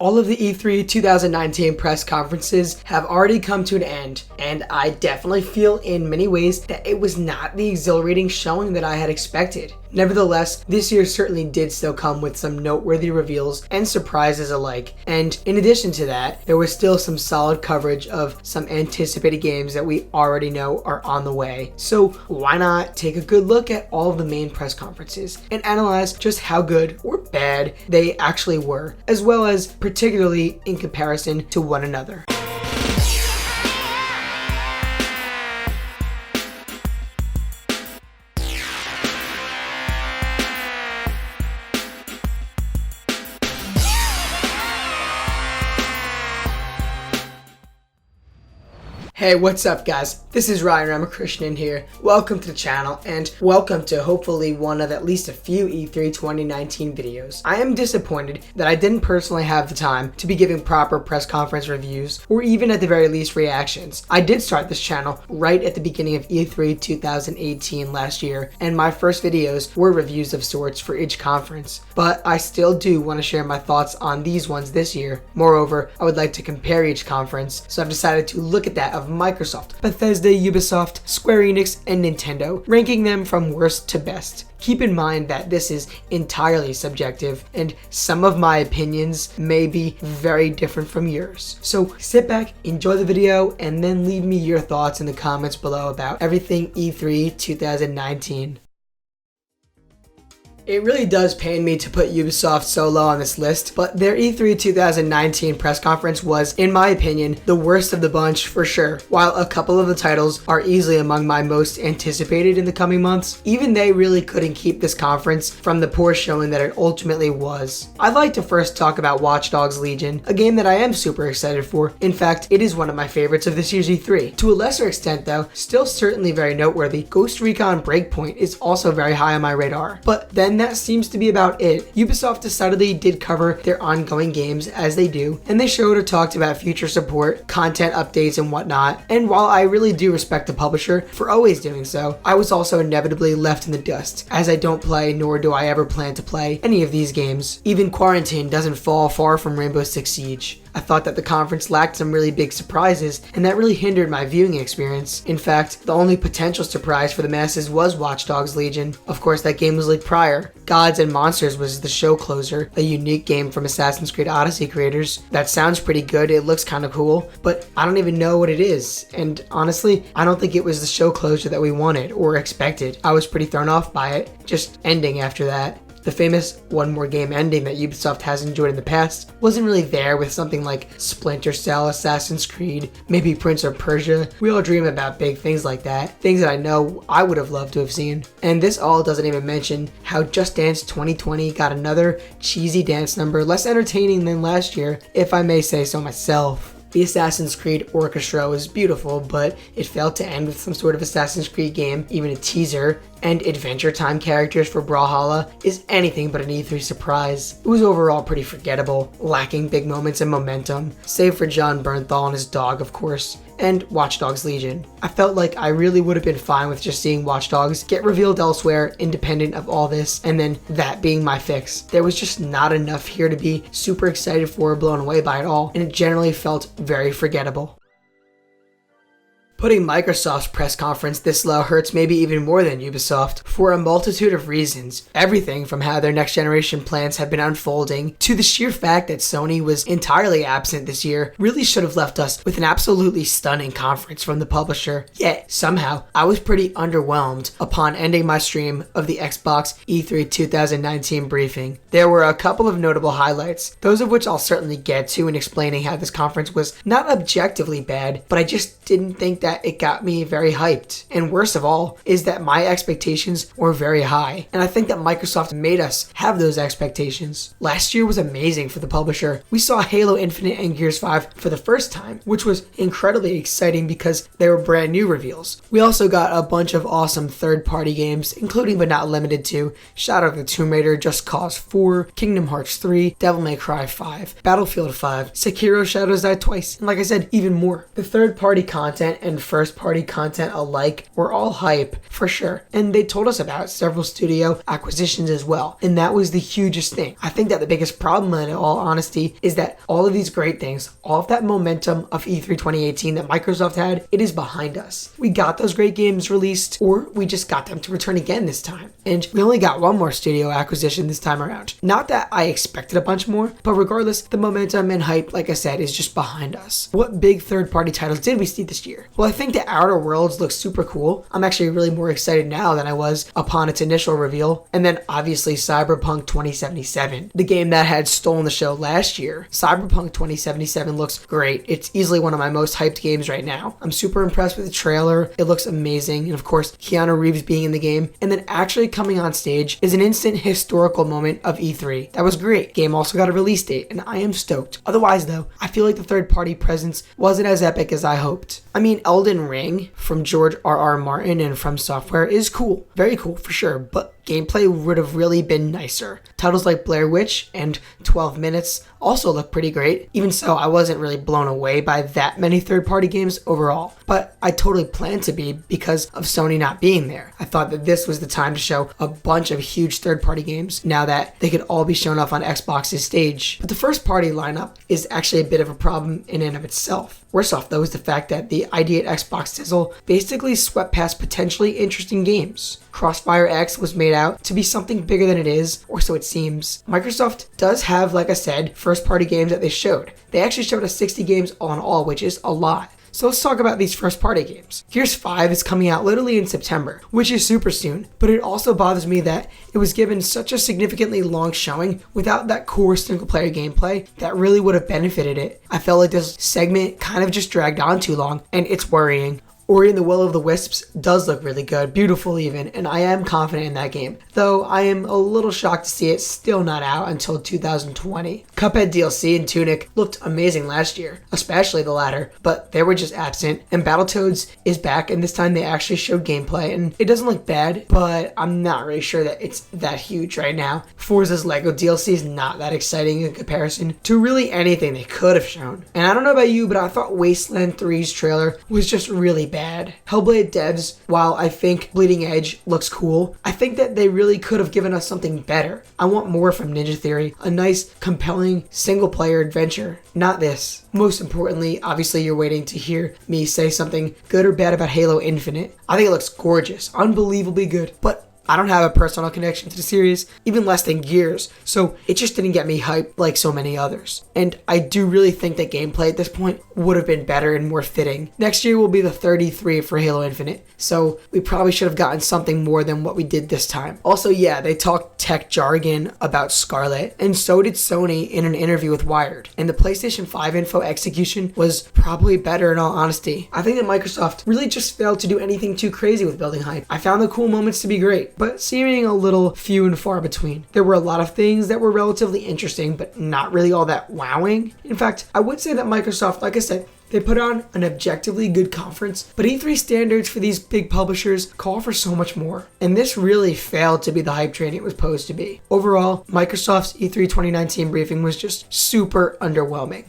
All of the E3 2019 press conferences have already come to an end, and I definitely feel in many ways that it was not the exhilarating showing that I had expected. Nevertheless, this year certainly did still come with some noteworthy reveals and surprises alike, and in addition to that, there was still some solid coverage of some anticipated games that we already know are on the way. So why not take a good look at all of the main press conferences and analyze just how good or bad they actually were, as well as particularly in comparison to one another. Hey, what's up guys? This is Ramakrishnan here. Welcome to the channel and welcome to hopefully one of at least a few E3 2019 videos. I am disappointed that I didn't personally have the time to be giving proper press conference reviews or even at the very least reactions. I did start this channel right at the beginning of E3 2018 last year, and my first videos were reviews of sorts for each conference, but I still do want to share my thoughts on these ones this year. Moreover, I would like to compare each conference, so I've decided to look at that of Microsoft, Bethesda, Ubisoft, Square Enix, and Nintendo, ranking them from worst to best. Keep in mind that this is entirely subjective, and some of my opinions may be very different from yours. So sit back, enjoy the video, and then leave me your thoughts in the comments below about everything E3 2019. It really does pain me to put Ubisoft so low on this list, but their E3 2019 press conference was, in my opinion, the worst of the bunch for sure. While a couple of the titles are easily among my most anticipated in the coming months, even they really couldn't keep this conference from the poor showing that it ultimately was. I'd like to first talk about Watch Dogs Legion, a game that I am super excited for. In fact, it is one of my favorites of this year's E3. To a lesser extent though, still certainly very noteworthy, Ghost Recon Breakpoint is also very high on my radar. But then that seems to be about it. Ubisoft decidedly did cover their ongoing games as they do, and they showed or talked about future support, content updates, and whatnot. And while I really do respect the publisher for always doing so, I was also inevitably left in the dust, as I don't play nor do I ever plan to play any of these games. Even Quarantine doesn't fall far from Rainbow Six Siege. I thought that the conference lacked some really big surprises, and that really hindered my viewing experience. In fact, the only potential surprise for the masses was Watch Dogs Legion. Of course, that game was leaked prior. Gods and Monsters was the show closer, a unique game from Assassin's Creed Odyssey creators. That sounds pretty good, it looks kind of cool, but I don't even know what it is. And honestly, I don't think it was the show closure that we wanted or expected. I was pretty thrown off by it, just ending after that. The famous one more game ending that Ubisoft has enjoyed in the past wasn't really there with something like Splinter Cell, Assassin's Creed, maybe Prince of Persia. We all dream about big things like that, things that I know I would have loved to have seen. And this all doesn't even mention how Just Dance 2020 got another cheesy dance number, less entertaining than last year, if I may say so myself. The Assassin's Creed orchestra was beautiful, but it failed to end with some sort of Assassin's Creed game, even a teaser, and Adventure Time characters for Brawlhalla is anything but an E3 surprise. It was overall pretty forgettable, lacking big moments and momentum, save for John Bernthal and his dog, of course, and Watch Dogs Legion. I felt like I really would have been fine with just seeing Watch Dogs get revealed elsewhere, independent of all this, and then that being my fix. There was just not enough here to be super excited for or blown away by it all, and it generally felt very forgettable. Putting Microsoft's press conference this low hurts maybe even more than Ubisoft for a multitude of reasons. Everything from how their next generation plans have been unfolding to the sheer fact that Sony was entirely absent this year really should have left us with an absolutely stunning conference from the publisher. Yet, somehow, I was pretty underwhelmed upon ending my stream of the Xbox E3 2019 briefing. There were a couple of notable highlights, those of which I'll certainly get to in explaining how this conference was not objectively bad, but I just didn't think that it got me very hyped. And worst of all is that my expectations were very high, and I think that Microsoft made us have those expectations. Last year was amazing for the publisher. We saw Halo Infinite and Gears 5 for the first time, which was incredibly exciting because they were brand new reveals. We also got a bunch of awesome third-party games, including but not limited to Shadow of the Tomb Raider, Just Cause 4, Kingdom Hearts 3, Devil May Cry 5, Battlefield 5, Sekiro Shadows Die Twice, and like I said, even more. The third-party content and first party content alike were all hype, for sure. And they told us about several studio acquisitions as well. And that was the hugest thing. I think that the biggest problem, in all honesty, is that all of these great things, all of that momentum of E3 2018 that Microsoft had, it is behind us. We got those great games released, or we just got them to return again this time. And we only got one more studio acquisition this time around. Not that I expected a bunch more, but regardless, the momentum and hype, like I said, is just behind us. What big third-party titles did we see this year? Well, I think the Outer Worlds looks super cool. I'm actually really more excited now than I was upon its initial reveal. And then obviously Cyberpunk 2077, the game that had stolen the show last year. Cyberpunk 2077 looks great. It's easily one of my most hyped games right now. I'm super impressed with the trailer. It looks amazing. And of course, Keanu Reeves being in the game and then actually coming on stage is an instant historical moment of E3. That was great. Game also got a release date and I am stoked. Otherwise though, I feel like the third-party presence wasn't as epic as I hoped. I mean, Elden Ring from George R.R. Martin and From Software is cool. Very cool for sure, but gameplay would have really been nicer. Titles like Blair Witch and 12 Minutes also look pretty great. Even so, I wasn't really blown away by that many third-party games overall, but I totally planned to be because of Sony not being there. I thought that this was the time to show a bunch of huge third-party games now that they could all be shown off on Xbox's stage. But the first-party lineup is actually a bit of a problem in and of itself. Worse off though is the fact that the ID at Xbox sizzle basically swept past potentially interesting games. Crossfire X was made out to be something bigger than it is, or so it seems. Microsoft does have, like I said, first-party games that they showed. They actually showed us 60 games all in all, which is a lot. So let's talk about these first-party games. Gears 5 is coming out literally in September, which is super soon, but it also bothers me that it was given such a significantly long showing without that core single-player gameplay that really would have benefited it. I felt like this segment kind of just dragged on too long, and it's worrying. Ori and the Will of the Wisps does look really good, beautiful even, and I am confident in that game, though I am a little shocked to see it still not out until 2020. Cuphead DLC and Tunic looked amazing last year, especially the latter, but they were just absent, and Battletoads is back, and this time they actually showed gameplay, and it doesn't look bad, but I'm not really sure that it's that huge right now. Forza's Lego DLC is not that exciting in comparison to really anything they could have shown. And I don't know about you, but I thought Wasteland 3's trailer was just really bad. Hellblade devs, while I think Bleeding Edge looks cool, I think that they really could have given us something better. I want more from Ninja Theory, a nice, compelling, single-player adventure, not this. Most importantly, obviously you're waiting to hear me say something good or bad about Halo Infinite. I think it looks gorgeous, unbelievably good, but I don't have a personal connection to the series, even less than Gears, so it just didn't get me hyped like so many others. And I do really think that gameplay at this point would have been better and more fitting. Next year will be the 33 for Halo Infinite, so we probably should have gotten something more than what we did this time. Also, yeah, they talked tech jargon about Scarlet, and so did Sony in an interview with Wired. And the PlayStation 5 info execution was probably better in all honesty. I think that Microsoft really just failed to do anything too crazy with building hype. I found the cool moments to be great, but seeming a little few and far between. There were a lot of things that were relatively interesting, but not really all that wowing. In fact, I would say that Microsoft, like I said, they put on an objectively good conference, but E3 standards for these big publishers call for so much more. And this really failed to be the hype train it was posed to be. Overall, Microsoft's E3 2019 briefing was just super underwhelming.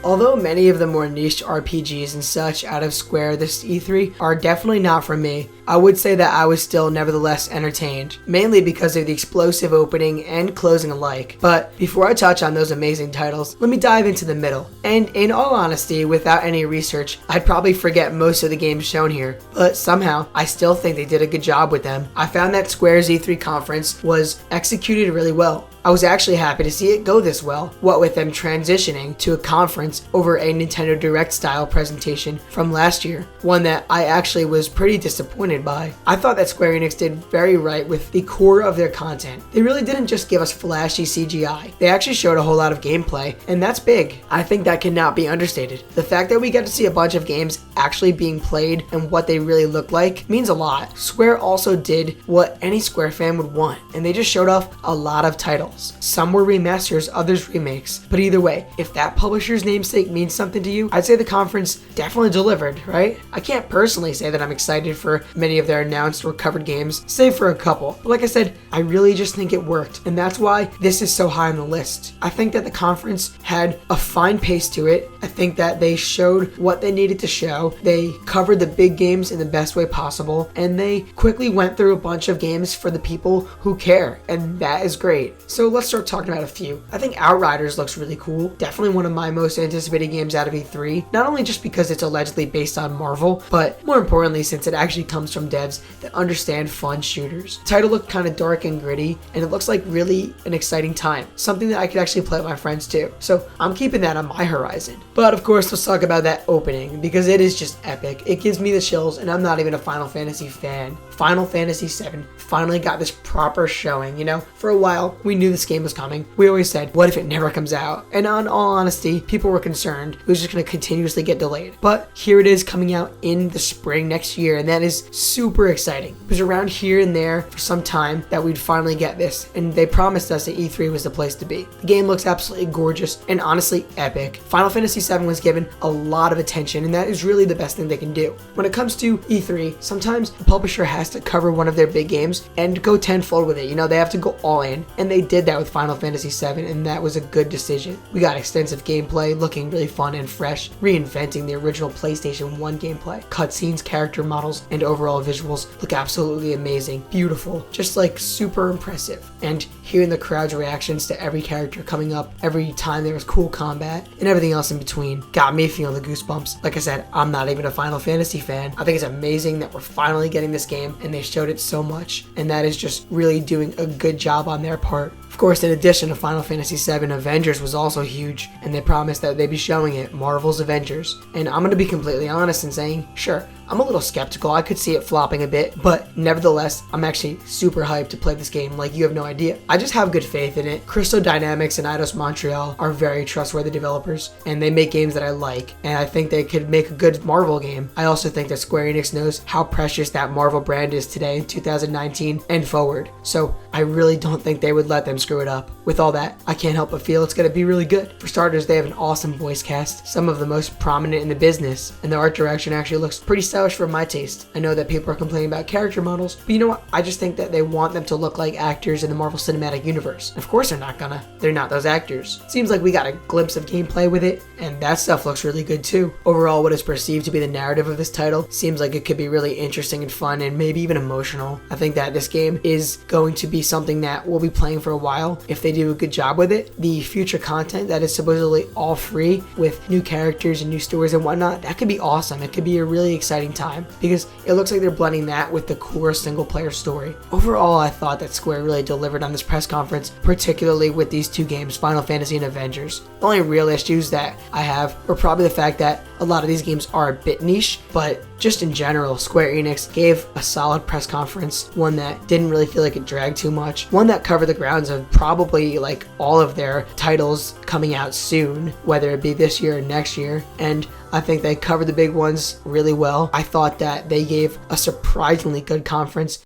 Although many of the more niche RPGs and such out of Square this E3 are definitely not for me, I would say that I was still nevertheless entertained, mainly because of the explosive opening and closing alike. But before I touch on those amazing titles, let me dive into the middle. And in all honesty, without any research, I'd probably forget most of the games shown here, but somehow I still think they did a good job with them. I found that Square's E3 conference was executed really well. I was actually happy to see it go this well, what with them transitioning to a conference over a Nintendo Direct style presentation from last year, one that I actually was pretty disappointed by. I thought that Square Enix did very right with the core of their content. They really didn't just give us flashy CGI, they actually showed a whole lot of gameplay, and that's big. I think that cannot be understated. The fact that we get to see a bunch of games actually being played and what they really look like means a lot. Square also did what any Square fan would want, and they just showed off a lot of titles. originals. Some were remasters, others remakes. But either way, if that publisher's namesake means something to you, I'd say the conference definitely delivered, right? I can't personally say that I'm excited for many of their announced or covered games, save for a couple. But like I said, I really just think it worked, and that's why this is so high on the list. I think that the conference had a fine pace to it. I think that they showed what they needed to show. They covered the big games in the best way possible, and they quickly went through a bunch of games for the people who care, and that is great. So let's start talking about a few. I think Outriders looks really cool. Definitely one of my most anticipated games out of E3, not only just because it's allegedly based on Marvel, but more importantly since it actually comes from devs that understand fun shooters. The title looked kind of dark and gritty, and it looks like really an exciting time. Something that I could actually play with my friends too. So I'm keeping that on my horizon. But of course, let's talk about that opening, because it is just epic. It gives me the chills, and I'm not even a Final Fantasy fan. Final Fantasy VII finally got this proper showing, you know? For a while, we knew this game was coming. We always said, what if it never comes out? And in all honesty, people were concerned it was just going to continuously get delayed. But here it is coming out in the spring next year, and that is super exciting. It was around here and there for some time that we'd finally get this, and they promised us that E3 was the place to be. The game looks absolutely gorgeous and honestly epic. Final Fantasy VII was given a lot of attention, and that is really the best thing they can do. When it comes to E3, sometimes the publisher has to cover one of their big games and go tenfold with it. You know, they have to go all in, and they did that with Final Fantasy VII, and that was a good decision. We got extensive gameplay looking really fun and fresh, reinventing the original PlayStation 1 gameplay. Cutscenes, character models, and overall visuals look absolutely amazing, beautiful, just like super impressive. And hearing the crowd's reactions to every character coming up every time there was cool combat and everything else in between got me feeling the goosebumps. Like I said, I'm not even a Final Fantasy fan. I think it's amazing that we're finally getting this game, and they showed it so much, and that is just really doing a good job on their part. Of course, in addition to Final Fantasy VII, Avengers was also huge, and they promised that they'd be showing it, Marvel's Avengers. And I'm going to be completely honest in saying, sure, I'm a little skeptical. I could see it flopping a bit, but nevertheless, I'm actually super hyped to play this game like you have no idea. I just have good faith in it. Crystal Dynamics and Eidos Montreal are very trustworthy developers, and they make games that I like, and I think they could make a good Marvel game. I also think that Square Enix knows how precious that Marvel brand is today in 2019 and forward, so I really don't think they would let them screw it up. With all that, I can't help but feel it's going to be really good. For starters, they have an awesome voice cast, some of the most prominent in the business, and the art direction actually looks pretty stylish for my taste. I know that people are complaining about character models, but you know what? I just think that they want them to look like actors in the Marvel Cinematic Universe. Of course they're not gonna. They're not those actors. Seems like we got a glimpse of gameplay with it, and that stuff looks really good too. Overall, what is perceived to be the narrative of this title seems like it could be really interesting and fun and maybe even emotional. I think that this game is going to be something that we'll be playing for a while if they do a good job with it. The future content that is supposedly all free with new characters and new stories and whatnot, that could be awesome. It could be a really exciting time because it looks like they're blending that with the core single player story. Overall, I thought that Square really delivered on this press conference, particularly with these two games, Final Fantasy and Avengers. The only real issues that I have were probably the fact that a lot of these games are a bit niche, but just in general, Square Enix gave a solid press conference, one that didn't really feel like it dragged too much, one that covered the grounds of probably like all of their titles coming out soon, whether it be this year or next year, and I think they covered the big ones really well. I thought that they gave a surprisingly good conference.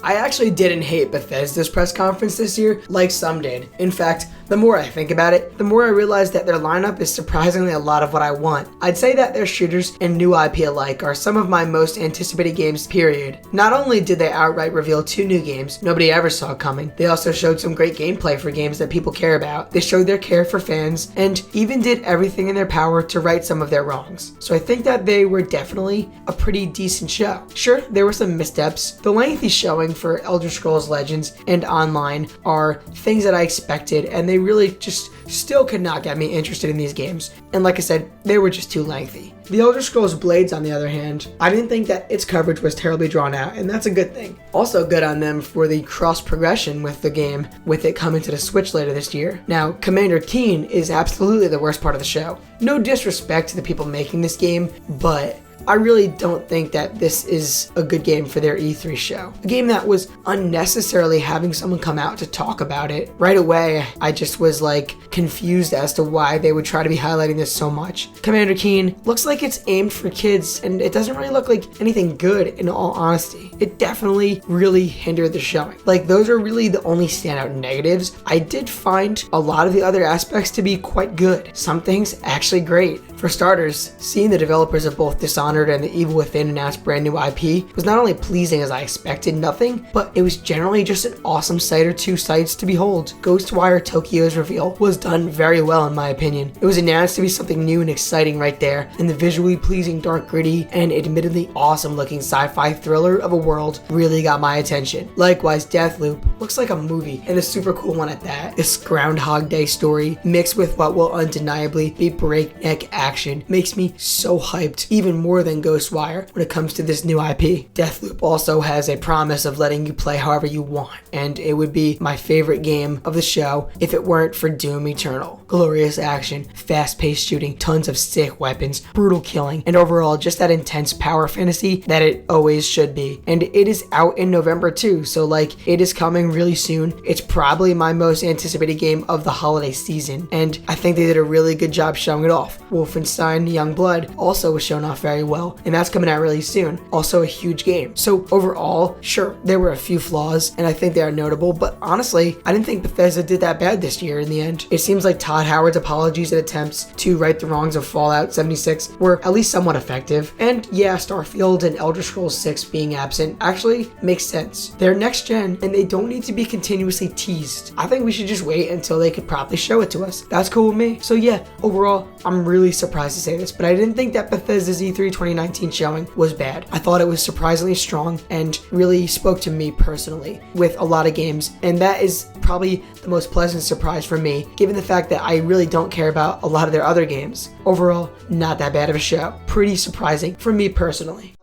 I actually didn't hate Bethesda's press conference this year like some did. In fact, the more I think about it, the more I realize that their lineup is surprisingly a lot of what I want. I'd say that their shooters and new IP alike are some of my most anticipated games, period. Not only did they outright reveal 2 new games nobody ever saw coming, they also showed some great gameplay for games that people care about. They showed their care for fans and even did everything in their power to right some of their wrongs. So I think that they were definitely a pretty decent show. Sure, there were some missteps. The lengthy showing for Elder Scrolls Legends and Online are things that I expected, and they really just still could not get me interested in these games. And like I said, they were just too lengthy. The Elder Scrolls Blades, on the other hand, I didn't think that its coverage was terribly drawn out, and that's a good thing. Also good on them for the cross progression with the game, with it coming to the Switch later this year. Now, Commander Keen is absolutely the worst part of the show. No disrespect to the people making this game, but I really don't think that this is a good game for their E3 show. A game that was unnecessarily having someone come out to talk about it. Right away, I just was like confused as to why they would try to be highlighting this so much. Commander Keen looks like it's aimed for kids, and it doesn't really look like anything good in all honesty. It definitely really hindered the showing. Like, those are really the only standout negatives. I did find a lot of the other aspects to be quite good. Some things actually great. For starters, seeing the developers of both Dishonored and The Evil Within announce brand new IP was not only pleasing as I expected nothing, but it was generally just an awesome sight or two sights to behold. Ghostwire Tokyo's reveal was done very well in my opinion. It was announced to be something new and exciting right there, and the visually pleasing, dark, gritty, and admittedly awesome looking sci-fi thriller of a world really got my attention. Likewise, Deathloop looks like a movie, and a super cool one at that. This Groundhog Day story mixed with what will undeniably be breakneck action makes me so hyped, even more than Ghostwire when it comes to this new IP. Deathloop also has a promise of letting you play however you want, and it would be my favorite game of the show if it weren't for Doom Eternal. Glorious action, fast-paced shooting, tons of sick weapons, brutal killing, and overall just that intense power fantasy that it always should be. And it is out in November too, so like it is coming really soon. It's probably my most anticipated game of the holiday season, and I think they did a really good job showing it off. Wolfenstein Youngblood also was shown off very well, and that's coming out really soon. Also a huge game. So overall, sure, there were a few flaws, and I think they are notable, but honestly, I didn't think Bethesda did that bad this year in the end. It seems like Todd Howard's apologies and attempts to right the wrongs of Fallout 76 were at least somewhat effective, and yeah, Starfield and Elder Scrolls 6 being absent actually makes sense. They're next gen, and they don't need to be continuously teased. I think we should just wait until they could properly show it to us. That's cool with me. So yeah, overall, I'm really surprised to say this, but I didn't think that Bethesda's E3 2019 showing was bad. I thought it was surprisingly strong and really spoke to me personally with a lot of games, and that is probably the most pleasant surprise for me, given the fact that I really don't care about a lot of their other games. Overall, not that bad of a show. Pretty surprising for me personally.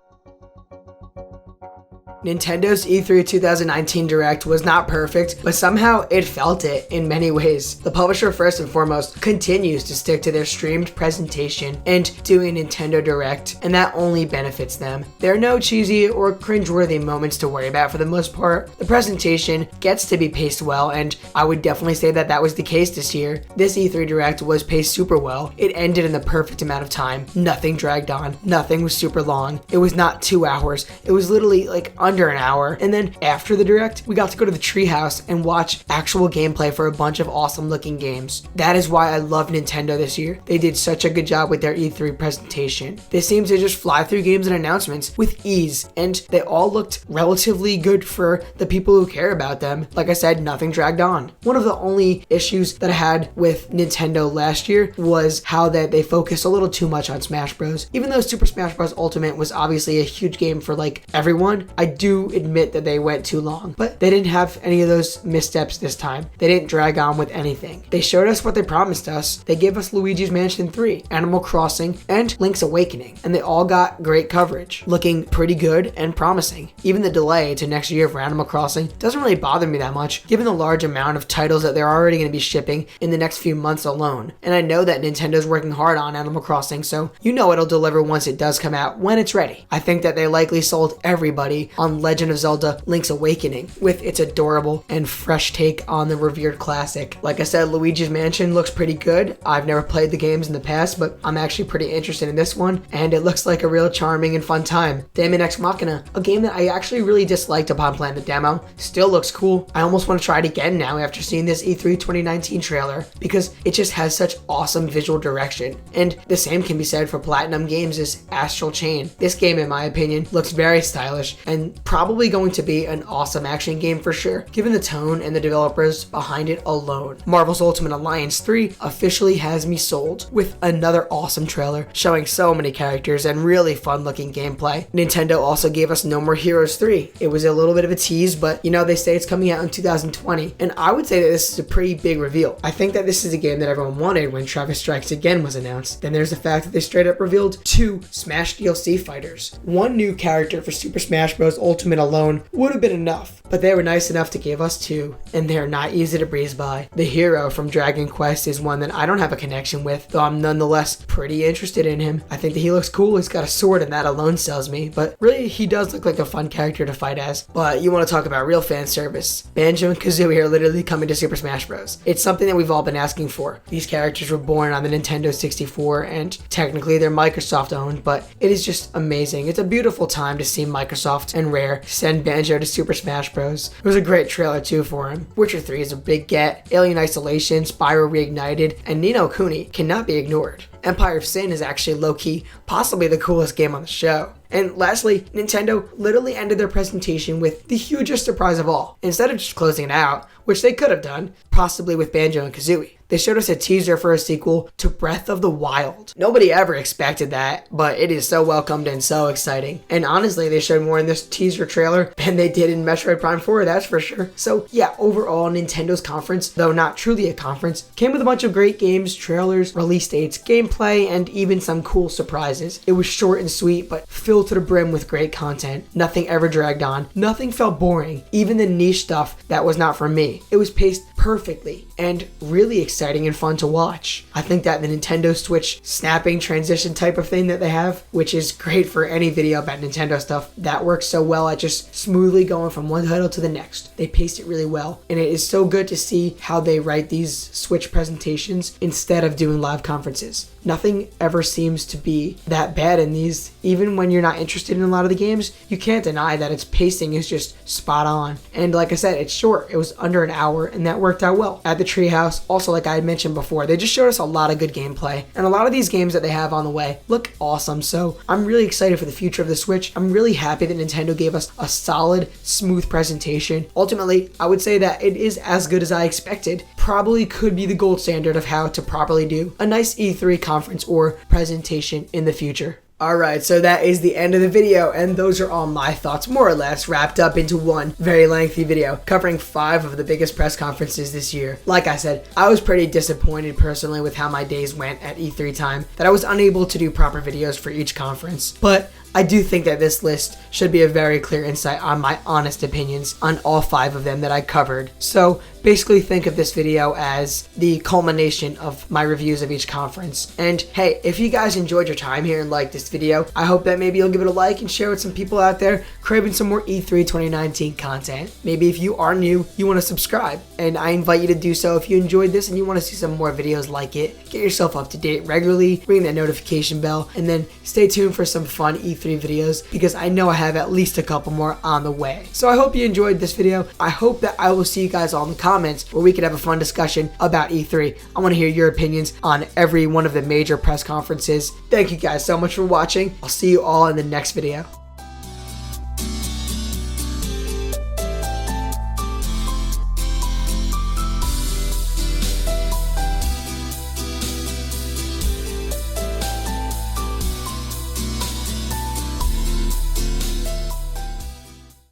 Nintendo's E3 2019 Direct was not perfect, but somehow it felt it in many ways. The publisher, first and foremost, continues to stick to their streamed presentation and doing Nintendo Direct, and that only benefits them. There are no cheesy or cringeworthy moments to worry about for the most part. The presentation gets to be paced well, and I would definitely say that that was the case this year. This E3 Direct was paced super well. It ended in the perfect amount of time. Nothing dragged on. Nothing was super long. It was not 2 hours. It was literally like under an hour. And then after the Direct, we got to go to the treehouse and watch actual gameplay for a bunch of awesome looking games. That is why I love Nintendo this year. They did such a good job with their E3 presentation. They seemed to just fly through games and announcements with ease, and they all looked relatively good for the people who care about them. Like I said, nothing dragged on. One of the only issues that I had with Nintendo last year was how that they focused a little too much on Smash Bros. Even though Super Smash Bros. Ultimate was obviously a huge game for like everyone, I do admit that they went too long, but they didn't have any of those missteps this time. They didn't drag on with anything. They showed us what they promised us. They gave us Luigi's Mansion 3, Animal Crossing, and Link's Awakening, and they all got great coverage, looking pretty good and promising. Even the delay to next year for Animal Crossing doesn't really bother me that much, given the large amount of titles that they're already going to be shipping in the next few months alone. And I know that Nintendo's working hard on Animal Crossing, so you know it'll deliver once it does come out, when it's ready. I think that they likely sold everybody on Legend of Zelda Link's Awakening with its adorable and fresh take on the revered classic. Like I said, Luigi's Mansion looks pretty good. I've never played the games in the past, but I'm actually pretty interested in this one, and it looks like a real charming and fun time. Daemon X Machina, a game that I actually really disliked upon playing the demo, still looks cool. I almost want to try it again now after seeing this E3 2019 trailer, because it just has such awesome visual direction. And the same can be said for Platinum Games' Astral Chain. This game, in my opinion, looks very stylish and probably going to be an awesome action game for sure, given the tone and the developers behind it alone. Marvel's Ultimate Alliance 3 officially has me sold, with another awesome trailer showing so many characters and really fun looking gameplay. Nintendo also gave us No More Heroes 3. It was a little bit of a tease, but you know, they say it's coming out in 2020, and I would say that this is a pretty big reveal. I think that this is a game that everyone wanted when Travis Strikes Again was announced. Then there's the fact that they straight up revealed 2 Smash DLC fighters, 1 new character for Super Smash Bros. Ultimate alone would have been enough, but they were nice enough to give us 2, and they're not easy to breeze by. The hero from Dragon Quest is one that I don't have a connection with, though I'm nonetheless pretty interested in him. I think that he looks cool, he's got a sword, and that alone sells me, but really he does look like a fun character to fight as. But you want to talk about real fan service. Banjo and Kazooie are literally coming to Super Smash Bros. It's something that we've all been asking for. These characters were born on the Nintendo 64, and technically they're Microsoft owned, but it is just amazing. It's a beautiful time to see Microsoft and Rare send Banjo to Super Smash Bros. It was a great trailer too for him. Witcher 3 is a big get, Alien Isolation, Spyro Reignited, and Ni no Kuni cannot be ignored. Empire of Sin is actually low-key possibly the coolest game on the show. And lastly, Nintendo literally ended their presentation with the hugest surprise of all. Instead of just closing it out, which they could have done, possibly with Banjo and Kazooie, they showed us a teaser for a sequel to Breath of the Wild. Nobody ever expected that, but it is so welcomed and so exciting. And honestly, they showed more in this teaser trailer than they did in Metroid Prime 4, that's for sure. So yeah, overall, Nintendo's conference, though not truly a conference, came with a bunch of great games, trailers, release dates, gameplay, and even some cool surprises. It was short and sweet, but filled to the brim with great content. Nothing ever dragged on. Nothing felt boring. Even the niche stuff that was not for me. It was paced perfectly and really exciting and fun to watch. I think that the Nintendo Switch snapping transition type of thing that they have, which is great for any video about Nintendo stuff, that works so well at just smoothly going from one title to the next. They paced it really well, and it is so good to see how they write these Switch presentations instead of doing live conferences. Nothing ever seems to be that bad in these. Even when you're not interested in a lot of the games, you can't deny that its pacing is just spot on. And like I said, it's short. It was under an hour, and that worked out well. At the Treehouse, also like I had mentioned before, they just showed us a lot of good gameplay. And a lot of these games that they have on the way look awesome. So I'm really excited for the future of the Switch. I'm really happy that Nintendo gave us a solid, smooth presentation. Ultimately, I would say that it is as good as I expected. Probably could be the gold standard of how to properly do a nice E3 conference or presentation in the future. Alright, so that is the end of the video, and those are all my thoughts, more or less, wrapped up into one very lengthy video, covering 5 of the biggest press conferences this year. Like I said, I was pretty disappointed personally with how my days went at E3 time, that I was unable to do proper videos for each conference, but I do think that this list should be a very clear insight on my honest opinions on all 5 of them that I covered. So basically think of this video as the culmination of my reviews of each conference. And hey, if you guys enjoyed your time here and liked this video, I hope that maybe you'll give it a like and share with some people out there craving some more E3 2019 content. Maybe if you are new, you want to subscribe, and I invite you to do so if you enjoyed this and you want to see some more videos like it. Get yourself up to date regularly, ring that notification bell, and then stay tuned for some fun E3 videos, because I know I have at least a couple more on the way. So I hope you enjoyed this video. I hope that I will see you guys all in the comments where we could have a fun discussion about E3. I want to hear your opinions on every one of the major press conferences. Thank you guys so much for watching. I'll see you all in the next video.